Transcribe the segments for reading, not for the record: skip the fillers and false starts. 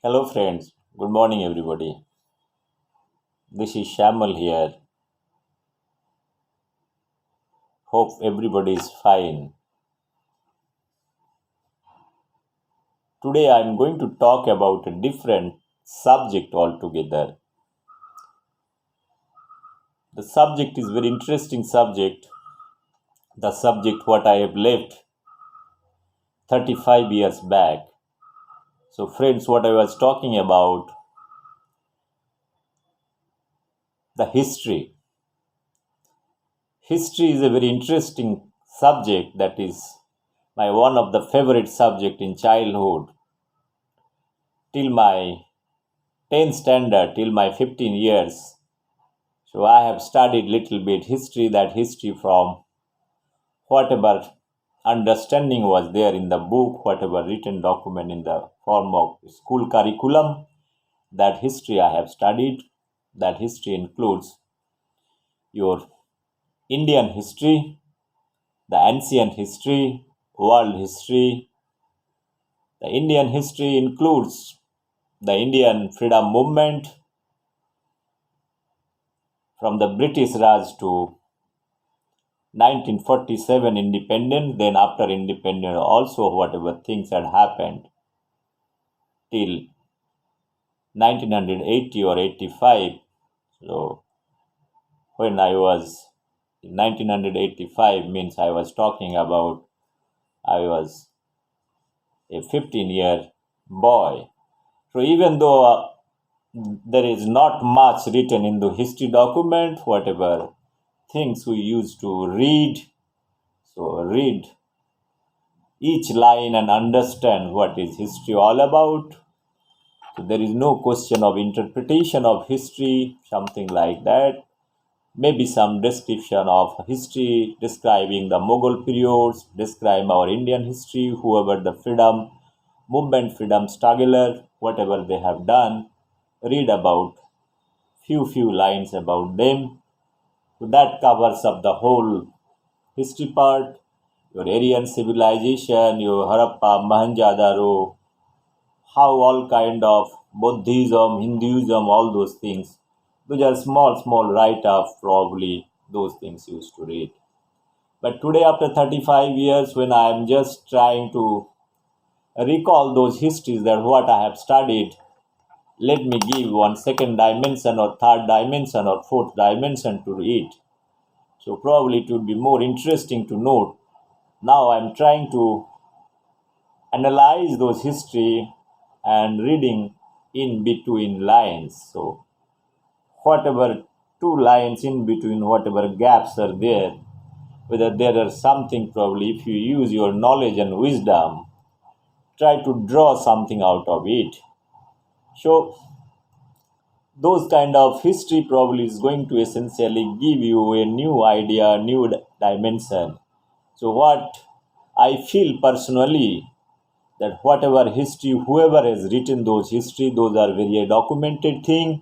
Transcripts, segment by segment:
Hello, friends. Good morning, everybody. This is Shamal here. Hope everybody is fine. Today, I'm going to talk about a different subject altogether. The subject is very interesting subject. The subject what I have left 35 years back. So, friends, what I was talking about the history. History is a very interesting subject that is my one of the favorite subject in childhood till my 10th standard till my 15 years. So I have studied little bit history, that history from whatever understanding was there in the book, whatever written document in the form of school curriculum, that history I have studied. That history includes your Indian history, the ancient history, world history. The Indian history includes the Indian freedom movement from the British Raj to 1947 independence, then after independence also whatever things had happened till 1980 or 85. So when I was in 1985 means I was talking about I was a 15-year boy. So even though there is not much written in the history document, whatever things we used to read, so read each line and understand what is history all about. So there is no question of interpretation of history, something like that. Maybe some description of history describing the Mughal periods, describe our Indian history, whoever the freedom movement, freedom struggler, whatever they have done, read about few lines about them. So that covers up the whole history part, your Aryan civilization, your Harappa, Mohenjo-daro, how all kind of Buddhism, Hinduism, all those things. Those are small write-up, probably those things used to read. But today, after 35 years, when I am just trying to recall those histories that what I have studied, let me give one second dimension or third dimension or fourth dimension to it. So probably it would be more interesting to note. Now I'm trying to analyze those history and reading in between lines. So whatever two lines in between, whatever gaps are there, whether there are something, probably if you use your knowledge and wisdom, try to draw something out of it. So those kind of history probably is going to essentially give you a new idea, new dimension. So what I feel personally, that whatever history, whoever has written those history, those are very documented thing,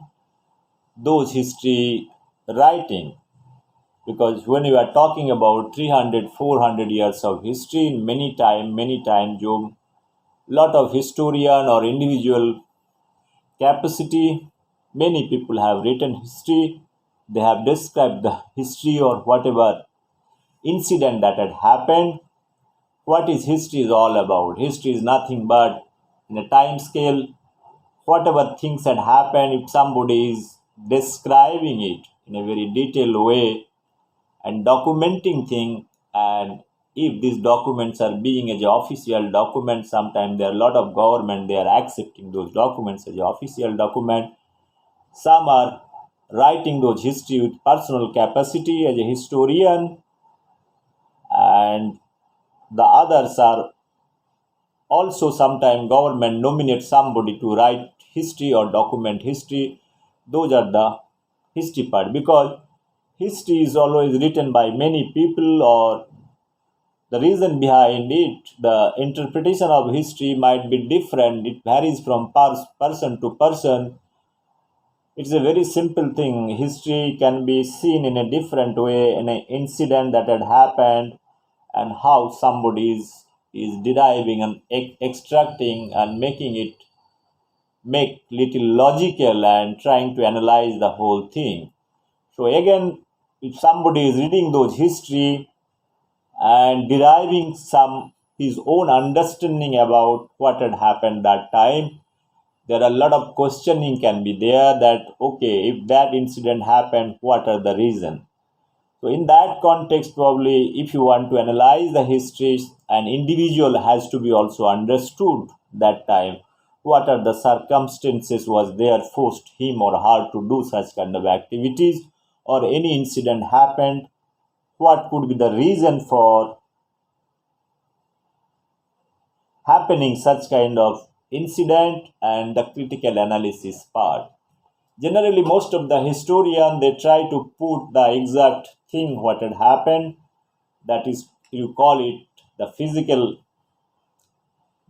those history writing. Because when you are talking about 300, 400 years of history, many time, जो lot of historian or individual capacity, many people have written history, they have described the history or whatever incident that had happened. What is history is all about? History is nothing but in a time scale, whatever things had happened, if somebody is describing it in a very detailed way and documenting thing, and if these documents are being as a official document, sometimes there are a lot of government, they are accepting those documents as a official document. Some are writing those history with personal capacity as a historian, and the others are also sometimes government nominate somebody to write history or document history. Those are the history part, because history is always written by many people, or the reason behind it, the interpretation of history might be different. It varies from person to person. It's a very simple thing. History can be seen in a different way, in an incident that had happened, and how somebody is deriving and extracting and making it make little logical and trying to analyze the whole thing. So again, if somebody is reading those history and deriving some his own understanding about what had happened that time, there are a lot of questioning can be there that okay, if that incident happened, what are the reason? So in that context, probably if you want to analyze the history, an individual has to be also understood that time what are the circumstances was there forced him or her to do such kind of activities, or any incident happened, what could be the reason for happening such kind of incident, and the critical analysis part. Generally, most of the historian they try to put the exact thing what had happened, that is, you call it the physical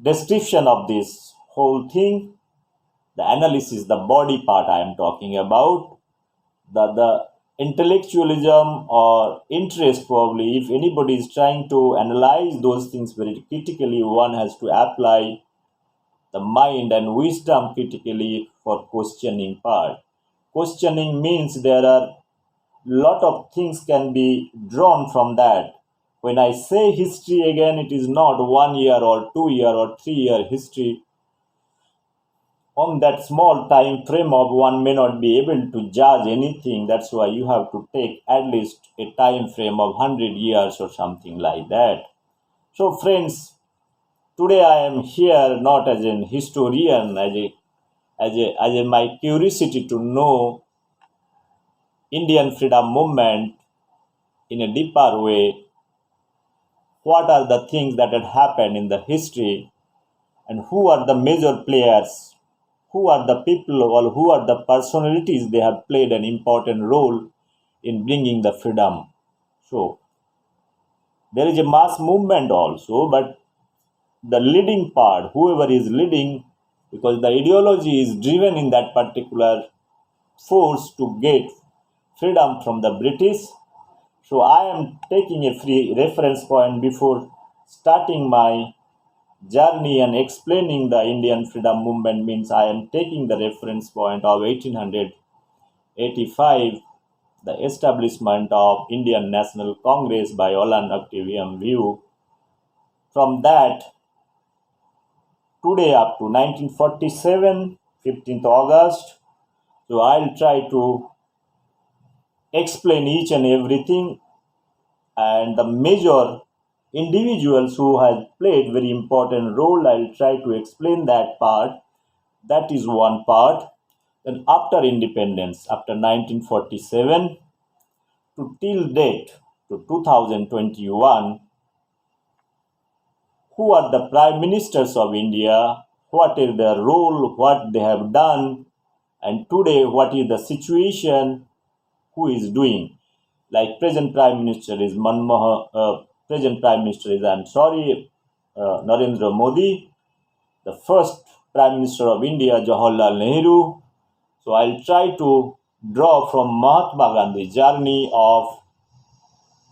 description of this whole thing, the analysis, the body part I am talking about, the intellectualism or interest, probably if anybody is trying to analyze those things very critically, one has to apply the mind and wisdom critically for questioning part. Questioning means there are lot of things can be drawn from that. When I say history again, it is not 1 year or 2 year or 3 year history. On that small time frame of one may not be able to judge anything. That's why you have to take at least a time frame of 100 years or something like that. So friends, today I am here not as an historian, as a my curiosity to know Indian freedom movement in a deeper way, what are the things that had happened in the history, and who are the major players, who are the people or who are the personalities they have played an important role in bringing the freedom. So there is a mass movement also, but the leading part, whoever is leading, because the ideology is driven in that particular force to get freedom from the British. So I am taking a free reference point before starting my journey and explaining the Indian freedom movement, means I am taking the reference point of 1885, the establishment of Indian National Congress by Olan Activium View. From that, today up to 1947, 15th August, so I'll try to explain each and everything, and the major individuals who have played very important role, I'll try to explain that part. That is one part. Then after independence, after 1947 to till date to 2021, who are the prime ministers of India, what is their role, what they have done, and today what is the situation, who is doing. Like present prime minister is present prime minister is, Narendra Modi. The first prime minister of India, Jawaharlal Nehru. So I'll try to draw from Mahatma Gandhi journey of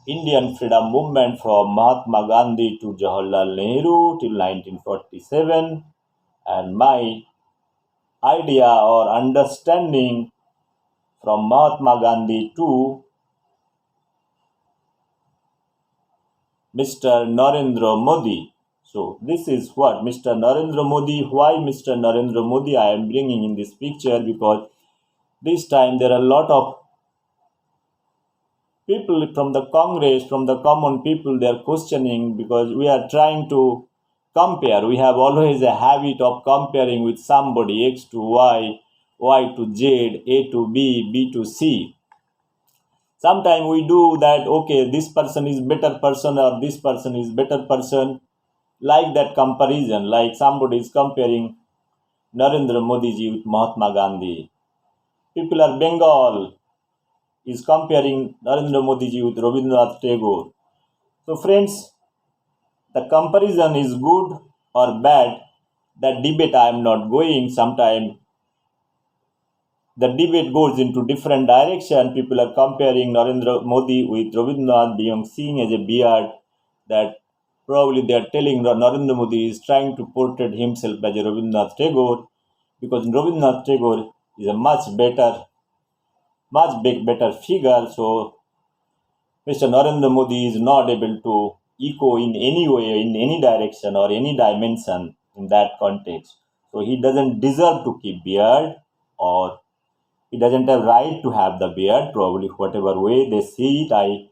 Indian freedom movement from Mahatma Gandhi to Jawaharlal Nehru till 1947, and my idea or understanding from Mahatma Gandhi to Mr. Narendra Modi. So this is what Mr. Narendra Modi, why Mr. Narendra Modi I am bringing in this picture, because this time there are a lot of people from the Congress, from the common people, they are questioning, because we are trying to compare. We have always a habit of comparing with somebody, X to Y, Y to Z, A to B, B to C. Sometimes we do that, okay, this person is better person or this person is better person, like that comparison, like somebody is comparing Narendra Modi ji with Mahatma Gandhi. People are Bengal is comparing Narendra Modi ji with Rabindranath Tagore. So friends, the comparison is good or bad. That debate I am not going. Sometimes the debate goes into different direction. People are comparing Narendra Modi with Rabindranath Beyond seeing as a beard, that probably they are telling Narendra Modi is trying to portray himself as a Rabindranath Tagore. because Rabindranath Tagore is a better figure. So Mr. Narendra Modi is not able to echo in any way, in any direction or any dimension in that context. So he doesn't deserve to keep beard, or he doesn't have right to have the beard. Probably whatever way they see it,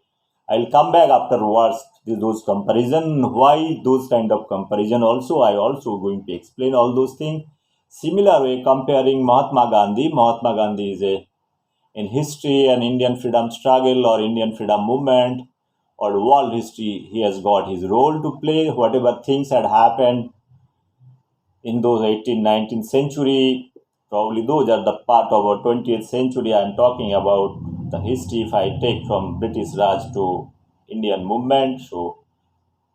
I'll come back afterwards to those comparison. Why those kind of comparison? Also, I also going to explain all those things. Similar way, comparing Mahatma Gandhi. Mahatma Gandhi is a in history and Indian freedom struggle or Indian freedom movement or world history, he has got his role to play. Whatever things had happened in those 18th, 19th century, probably those are the part of our 20th century. I'm talking about the history if I take from British Raj to Indian movement. So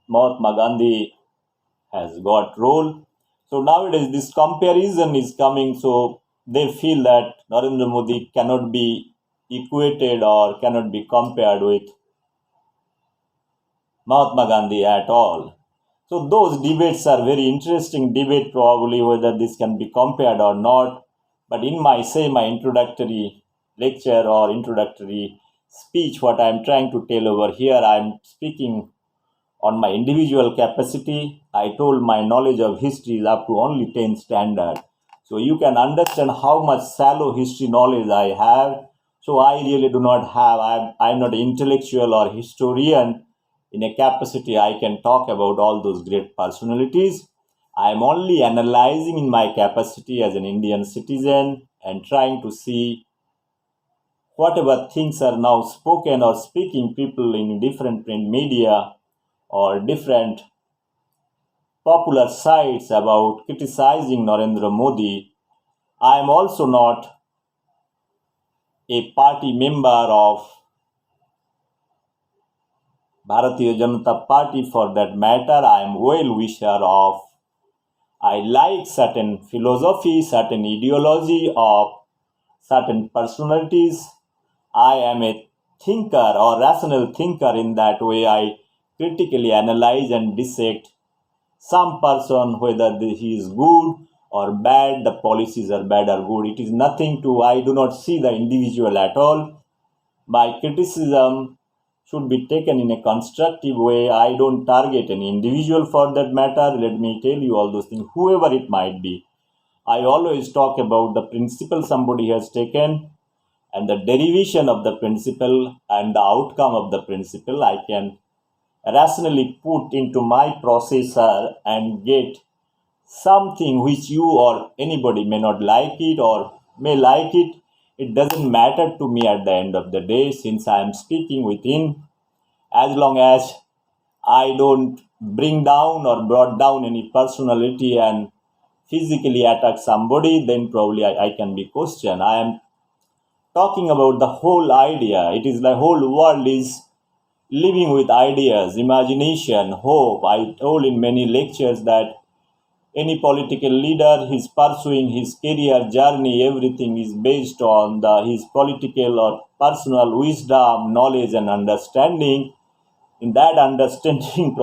Mahatma Gandhi has got role. So nowadays this comparison is coming. So they feel that Narendra Modi cannot be equated or cannot be compared with Mahatma Gandhi at all. So those debates are very interesting debate probably whether this can be compared or not. But in my introductory lecture or introductory speech, what I'm trying to tell over here, I'm speaking on my individual capacity. I told my knowledge of history is up to only 10 standard. So you can understand how much shallow history knowledge I have. So I really do not have, I'm not an intellectual or historian in a capacity I can talk about all those great personalities. I'm only analyzing in my capacity as an Indian citizen and trying to see whatever things are now spoken or speaking people in different print media or different popular sites about criticizing Narendra Modi. I am also not a party member of Bharatiya Janata Party for that matter. I am well wisher of, I like certain philosophy, certain ideology of certain personalities. I am a thinker or rational thinker in that way. I critically analyze and dissect some person, whether he is good or bad, the policies are bad or good. It is nothing to, I do not see the individual at all. My criticism should be taken in a constructive way. I don't target any individual for that matter. Let me tell you all those things, whoever it might be. I always talk about the principle somebody has taken and the derivation of the principle and the outcome of the principle. I can rationally put into my processor and get something which you or anybody may not like it or may like it. It doesn't matter to me at the end of the day, since I am speaking within, as long as I don't bring down or brought down any personality and physically attack somebody, then probably I can be questioned. I am talking about the whole idea. It is the whole world is living with ideas, imagination, hope. I told in many lectures that any political leader is pursuing his career journey, everything is based on his political or personal wisdom, knowledge, and understanding. In that understanding,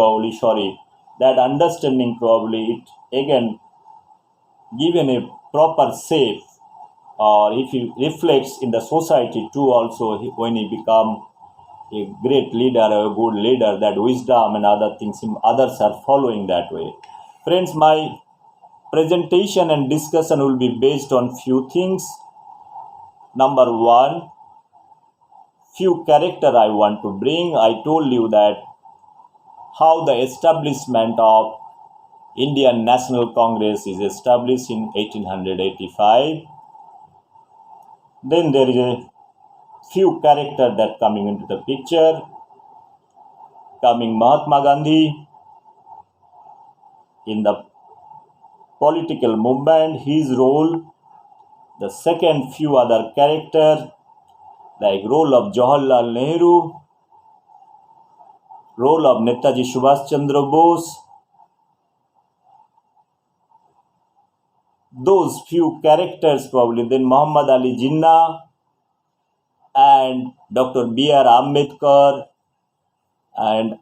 that understanding probably it again given a proper shape, or if he reflects in the society too also, when he become a great leader, a good leader, that wisdom and other things others are following that way. Friends, my presentation and discussion will be based on few things. Number one, few character I want to bring. I told you that how the establishment of Indian National Congress is established in 1885. Then there is a few character that coming into the picture. Coming Mahatma Gandhi in the political movement, his role. The second few other character like role of Jawaharlal Nehru, role of Netaji Subhash Chandra Bose. Those few characters probably. Then Muhammad Ali Jinnah and Dr. B.R. Ambedkar, and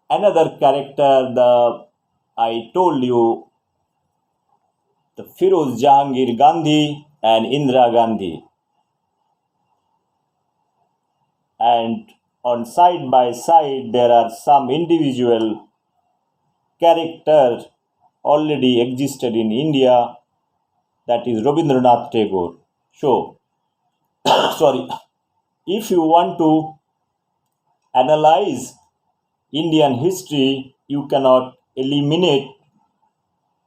another character, the I told you the Firoz Jahangir Gandhi and Indira Gandhi. And on side by side, there are some individual characters already existed in India, that is Rabindranath Tagore. So, sorry, if you want to analyze Indian history, you cannot eliminate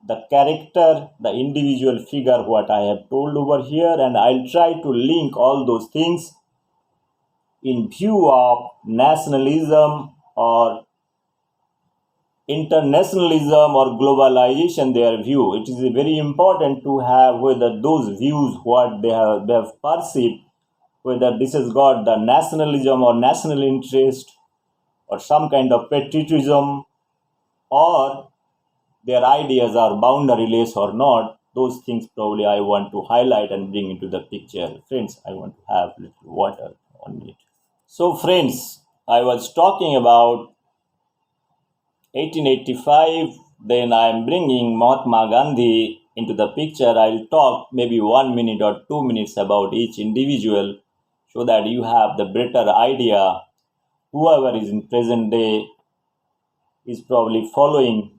the character, the individual figure, what I have told over here, and I'll try to link all those things in view of nationalism or internationalism or globalization, their view. It is very important to have whether those views, what they have perceived, whether this has got the nationalism or national interest or some kind of patriotism, or their ideas are boundaryless or not. Those things probably I want to highlight and bring into the picture. Friends, I want to have little water on it. So friends, I was talking about 1885, then I am bringing Mahatma Gandhi into the picture. I'll talk maybe 1 minute or 2 minutes about each individual so that you have the better idea. Whoever is in present day is probably following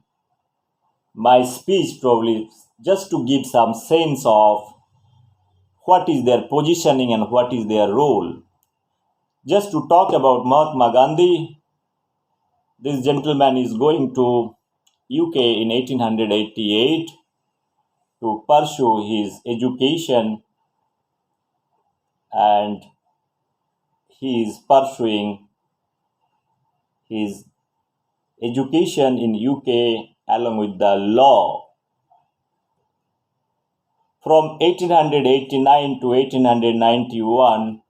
my speech, probably just to give some sense of what is their positioning and what is their role. Just to talk about Mahatma Gandhi, this gentleman is going to UK in 1888 to pursue his education, and he is pursuing his education in UK along with the law. From 1889 to 1891,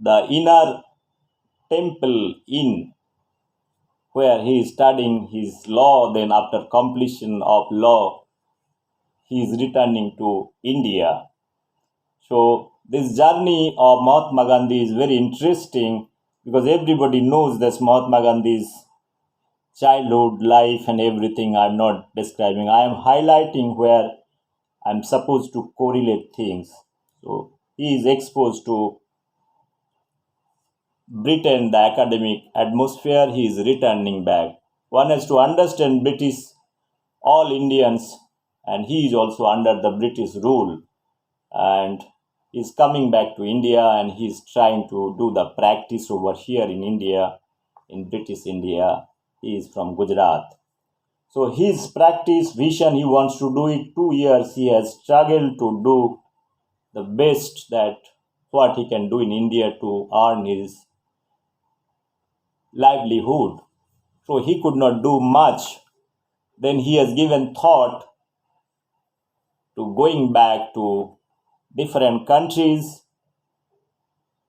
the Inner Temple Inn, where he is studying his law, then after completion of law, he is returning to India. So this journey of Mahatma Gandhi is very interesting because everybody knows that Mahatma Gandhi's childhood life and everything I'm not describing. I am highlighting where I'm supposed to correlate things. So he is exposed to Britain, the academic atmosphere, he is returning back. One has to understand British, all Indians, and he is also under the British rule. And he's coming back to India and he's trying to do the practice over here in India, in British India. He is from Gujarat. So his practice vision, he wants to do it 2 years. He has struggled to do the best that what he can do in India to earn his livelihood. So he could not do much. Then he has given thought to going back to different countries,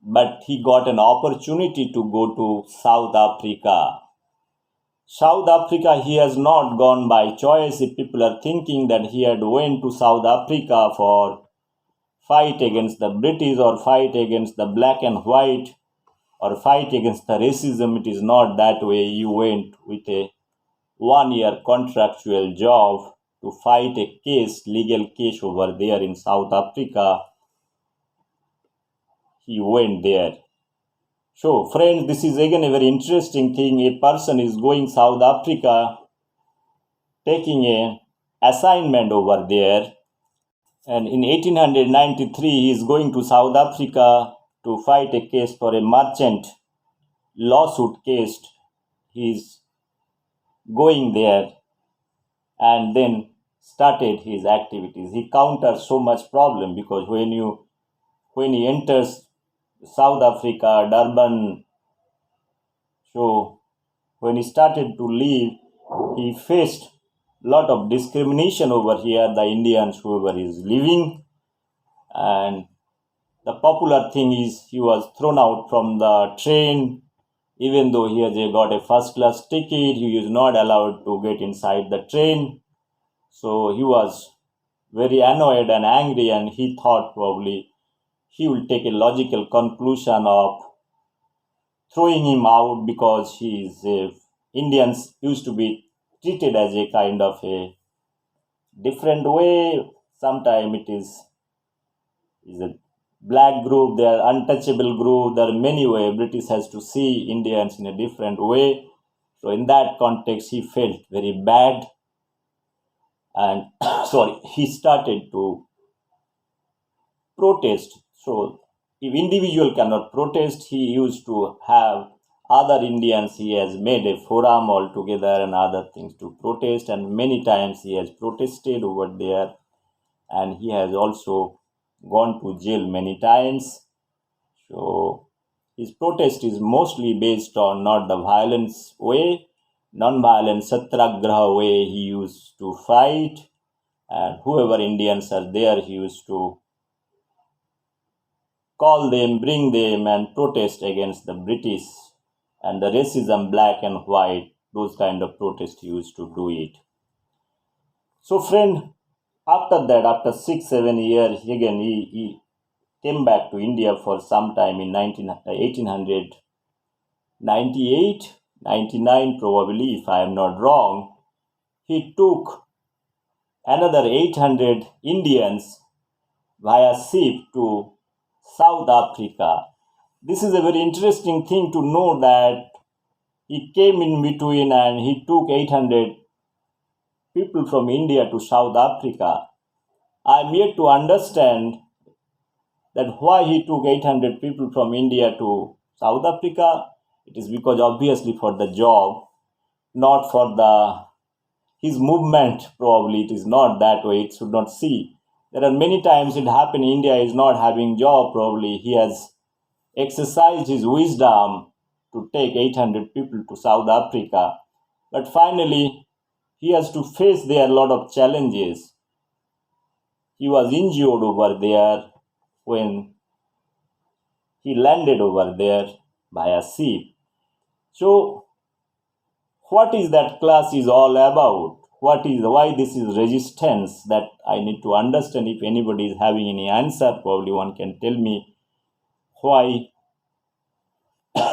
but he got an opportunity to go to South Africa. South Africa, he has not gone by choice. If people are thinking that he had went to South Africa for fight against the British or fight against the black and white or fight against the racism, it is not that way. He went with a 1 year contractual job to fight a case, legal case over there in South Africa. He went there. So, friends, this is again a very interesting thing. A person is going South Africa, taking a assignment over there, and in 1893 he is going to South Africa to fight a case for a merchant lawsuit case. He is going there and then started his activities. He counters so much problem because when he enters South Africa, Durban, so when he started to leave, he faced lot of discrimination over here, the Indians whoever is living, and the popular thing is he was thrown out from the train. Even though he has got a first class ticket, he is not allowed to get inside the train. So he was very annoyed and angry, and he thought probably he will take a logical conclusion of throwing him out because he is Indians used to be treated as a kind of a different way. Sometimes it is a black group, they are untouchable group. There are many ways. British has to see Indians in a different way. So in that context, he felt very bad, and sorry, he started to protest. So if individual cannot protest, he used to have other Indians. He has made a forum altogether and other things to protest, and many times he has protested over there, and he has also gone to jail many times. So his protest is mostly based on not the violence way, non-violent satyagraha way he used to fight, and whoever Indians are there, he used to call them, bring them, and protest against the British and the racism, black and white. Those kind of protests he used to do it. So, friend, after that, after 6 7 years, again he came back to India for some time in 1898, 99 probably, if I am not wrong. He took another 800 Indians via ship to South Africa. This is a very interesting thing to know that he came in between and he took 800 people from India to South Africa. I am yet to understand that why he took 800 people from India to South Africa. It is because obviously for the job, not for the his movement. Probably it is not that way. It should not see. There are many times it happened. India is not having job. Probably he has exercised his wisdom to take 800 people to South Africa, but finally he has to face there a lot of challenges. He was injured over there when he landed over there by a ship. So what is that class is all about? What is why this is resistance? That I need to understand. If anybody is having any answer, probably one can tell me why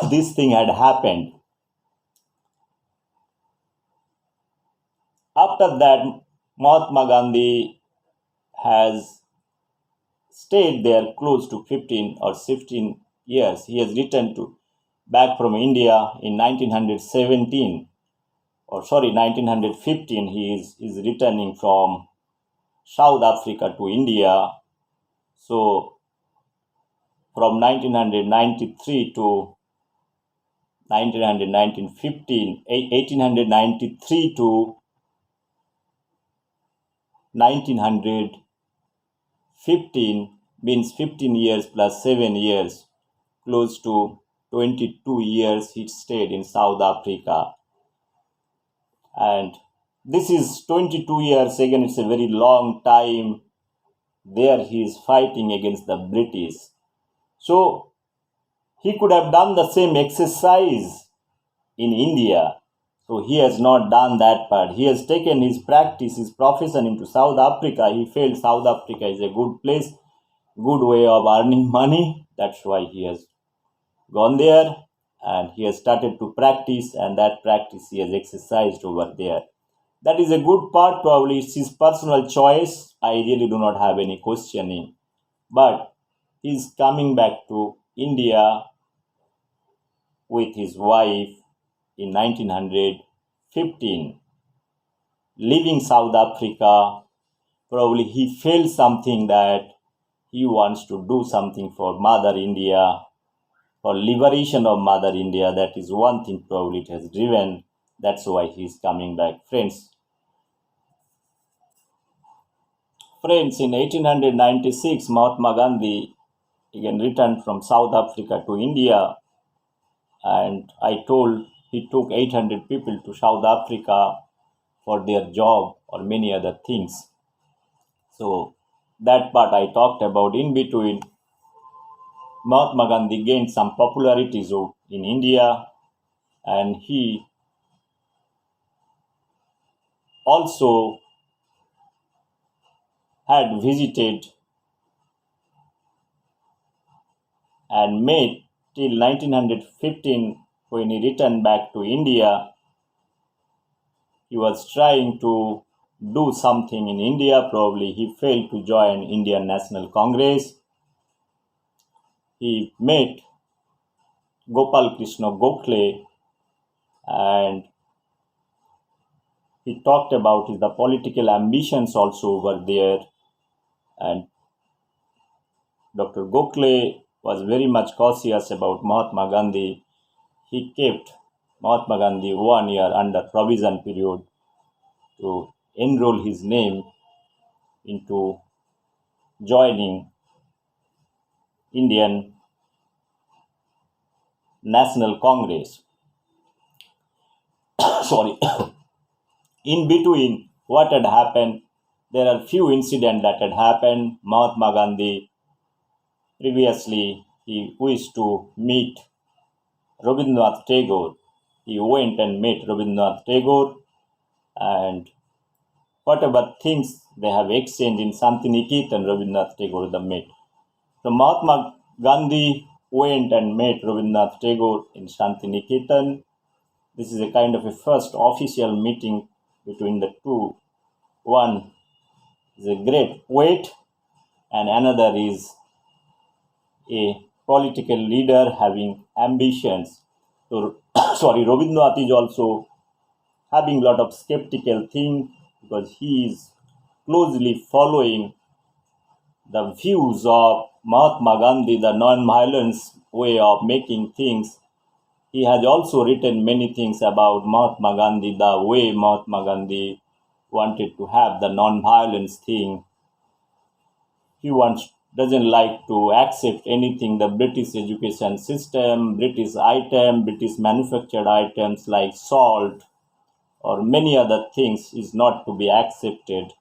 this thing had happened. After that, Mahatma Gandhi has stayed there close to 15 or 16 years. He has returned to back from India in 1917, or sorry, 1915. Is returning from South Africa to India. So from 1993 to 1893 to 1915 means 15 years plus 7 years, close to 22 years he stayed in South Africa. And this is 22 years again, it's a very long time. There he is fighting against the British. So he could have done the same exercise in India. So he has not done that part. He has taken his practice, his profession into South Africa. He felt South Africa is a good place, good way of earning money. That's why he has gone there and he has started to practice, and that practice he has exercised over there. That is a good part, probably it's his personal choice. I really do not have any questioning. But he's coming back to India with his wife in 1915, leaving South Africa. Probably he felt something that he wants to do something for Mother India, for liberation of Mother India. That is one thing probably it has driven. That's why he's coming back. Friends, in 1896, Mahatma Gandhi again returned from South Africa to India, and I told he took 800 people to South Africa for their job or many other things. So that part I talked about. In between, Mahatma Gandhi gained some popularity in India, and he also had visited and made till 1915. When he returned back to India, he was trying to do something in India. Probably he failed to join Indian National Congress. He met Gopal Krishna Gokhale, and he talked about the political ambitions also over there. And Dr. Gokhale was very much cautious about Mahatma Gandhi. He kept Mahatma Gandhi 1 year under provision period to enroll his name into joining Indian National Congress. Sorry. In between, what had happened, there are few incidents that had happened. Mahatma Gandhi previously he wished to meet Rabindranath Tagore. He went and met Rabindranath Tagore, and whatever things they have exchanged in Santiniketan, Rabindranath Tagore the met. So Mahatma Gandhi went and met Rabindranath Tagore in Santiniketan. This is a kind of a first official meeting between the two. One is a great poet, and another is a political leader having ambitions. So, Rabindranath is also having a lot of skeptical thing because he is closely following the views of Mahatma Gandhi, the non-violence way of making things. He has also written many things about Mahatma Gandhi, the way Mahatma Gandhi wanted to have the non-violence thing. He doesn't like to accept anything, the British education system, British British manufactured items like salt or many other things is not to be accepted.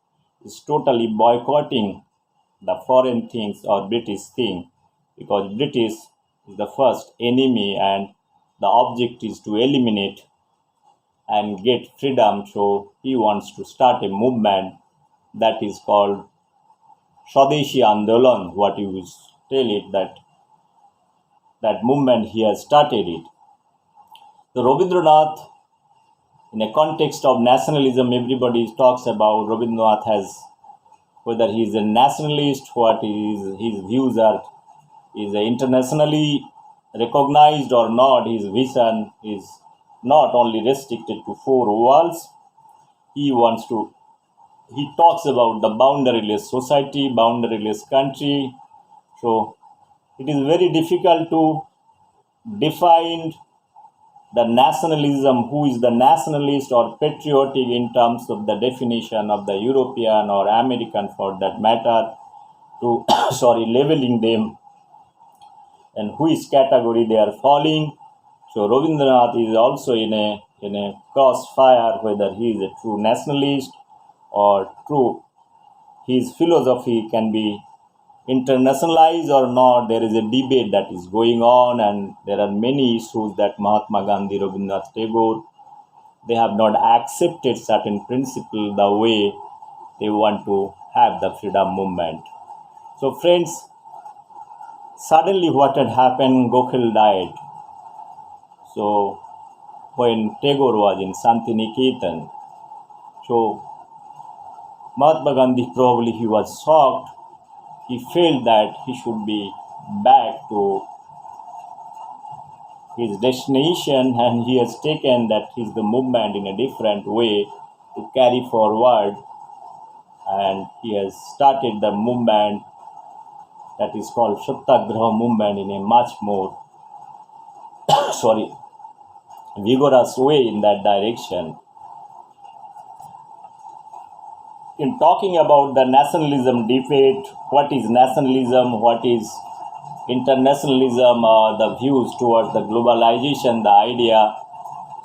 Is totally boycotting the foreign things or British thing because British is the first enemy and the object is to eliminate and get freedom. So he wants to start a movement that is called Swadeshi Andolan, what you tell it that movement he has started it. The Rabindranath, in a context of nationalism, everybody talks about Rabindranath as whether he is a nationalist, what his views are, is internationally recognized or not. His vision is not only restricted to four walls. He talks about the boundaryless society, boundaryless country. So it is very difficult to define the nationalism, who is the nationalist or patriotic in terms of the definition of the European or American for that matter, to leveling them and which category they are falling. So Rabindranath is also in a crossfire whether he is a true nationalist or true his philosophy can be internationalized or not. There is a debate that is going on, and there are many issues that Mahatma Gandhi, Rabindranath Tagore, they have not accepted certain principles the way they want to have the freedom movement. So friends, suddenly what had happened, Gokhale died. So when Tagore was in Santiniketan, so Mahatma Gandhi probably he was shocked. He felt that he should be back to his destination, and he has taken that is the movement in a different way to carry forward, and he has started the movement that is called Satyagraha movement in a much more vigorous way in that direction. In talking about the nationalism debate, what is nationalism, what is internationalism, the views towards the globalization, the idea.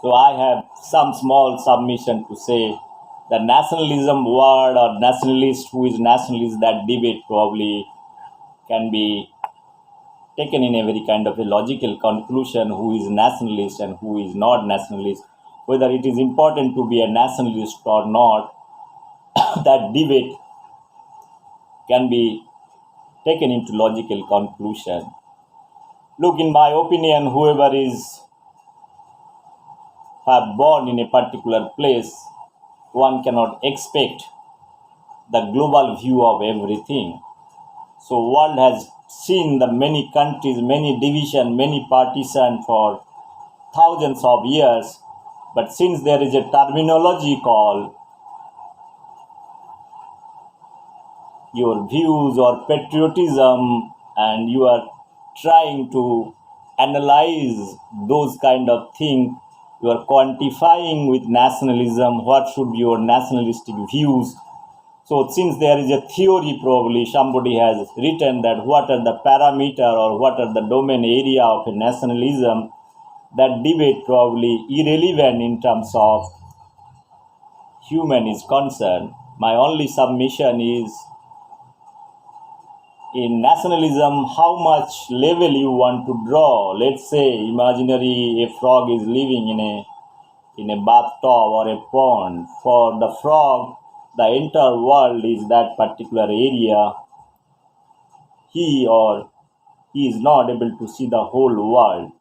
So I have some small submission to say the nationalism word or nationalist, who is nationalist, that debate probably can be taken in a very kind of a logical conclusion, who is nationalist and who is not nationalist, whether it is important to be a nationalist or not. That debate can be taken into logical conclusion. Look, in my opinion, whoever is have born in a particular place, one cannot expect the global view of everything. So world has seen the many countries, many division, many partition for thousands of years. But since there is a terminology called your views or patriotism, and you are trying to analyze those kind of things, you are quantifying with nationalism what should be your nationalistic views. So since there is a theory, probably somebody has written that what are the parameter or what are the domain area of a nationalism, that debate probably irrelevant in terms of human is concerned. My only submission is, in nationalism, how much level you want to draw. Let's say imaginary a frog is living in a bathtub or a pond. For the frog, the entire world is that particular area. He or he is not able to see the whole world.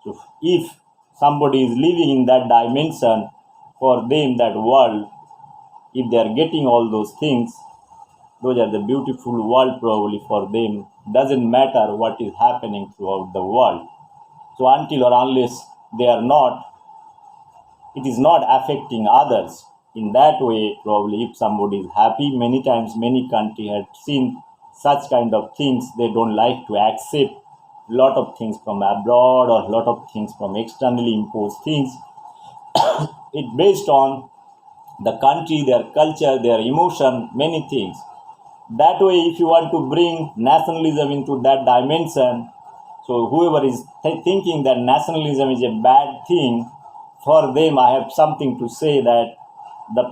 So if somebody is living in that dimension, for them that world, if they are getting all those things, those are the beautiful world probably for them. Doesn't matter what is happening throughout the world. So until or unless they are not, it is not affecting others. In that way, probably if somebody is happy, many times many countries have seen such kind of things. They don't like to accept lot of things from abroad or lot of things from externally imposed things. It based on the country, their culture, their emotion, many things. That way, if you want to bring nationalism into that dimension, so whoever is thinking that nationalism is a bad thing, for them I have something to say, that the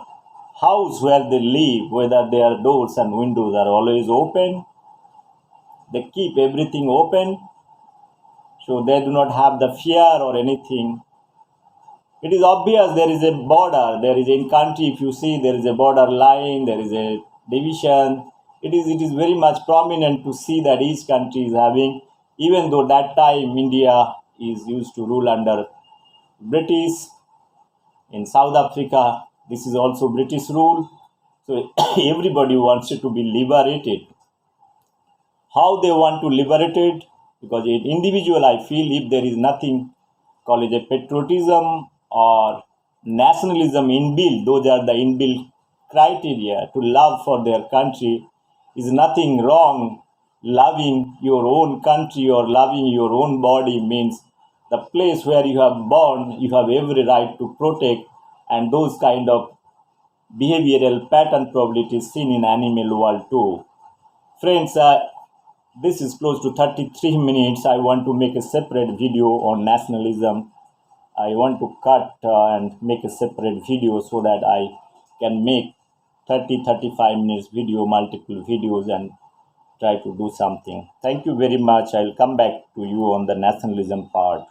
house where they live, whether their doors and windows are always open, they keep everything open, so they do not have the fear or anything. It is obvious there is a border. There is in country, if you see, there is a border line, there is a division. It is very much prominent to see that each country is having, even though that time India is used to rule under British. In South Africa, this is also British rule. So everybody wants it to be liberated. How they want to liberate it? Because in individual, I feel if there is nothing called a patriotism or nationalism inbuilt, those are the inbuilt criteria to love for their country, is nothing wrong. Loving your own country or loving your own body means the place where you have born, you have every right to protect, and those kind of behavioral pattern probability is seen in animal world too. Friends, this is close to 33 minutes. I want to make a separate video on nationalism. I want to cut and make a separate video so that I can make 30-35 minutes video, multiple videos, and try to do something. Thank you very much. I'll come back to you on the nationalism part.